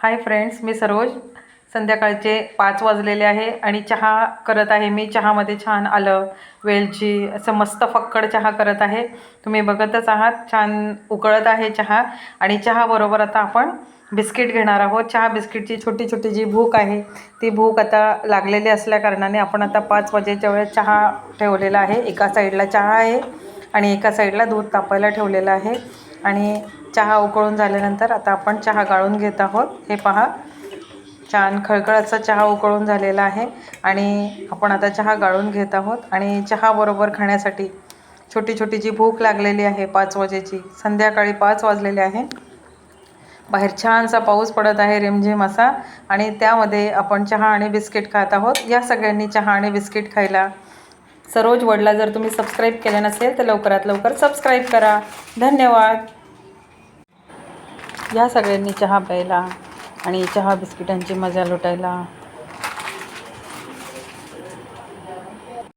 Hi friends, मी सरोज. संध्याकाळचे 5 वाजलेले आहे आणि चहा करत आहे. मी चहामध्ये छान आलं, वेलची असं मस्त फक्कड चहा करत आहे. तुम्ही बघतच आहात. छान उकळत आहे चहा आणि चहाबरोबर आता आपण बिस्किट घेणार आहोत. चहा बिस्किटची छोटी छोटी जी भूक आहे ती भूक आता लागलेली असल्याकारणाने आपण आता 5 वाजेच्या वेळेस चहा ठेवलेला आहे. एका साईडला चहा आहे आणि एका साईडला दूध तापायला ठेवलेलं आहे. आणि चहा उकळून झाल्यानंतर आता आपण चहा गाळून घेत आहोत. हे पहा, छान खळखळाचा चहा उकळून झालेला आहे आणि आपण आता चहा गाळून घेत आहोत. आणि चहाबरोबर खाण्यासाठी छोटी छोटी जी भूक लागलेली आहे 5 वाजेची, संध्याकाळी 5 वाजलेले आहे. बाहेर छानसा पाऊस पडत आहे, रिमझिम असा, आणि त्यामध्ये आपण चहा आणि बिस्किट खात आहोत. या सगळ्यांनी चहा आणि बिस्किट खायला. सरोज वर्ल्डला जर तुम्ही सबस्क्राईब केलं नसेल तर लवकरात लवकर सबस्क्राईब करा. धन्यवाद. या सगळ्यांनी चहा प्यायला आणि चहा बिस्किटांची मजा लुटायला.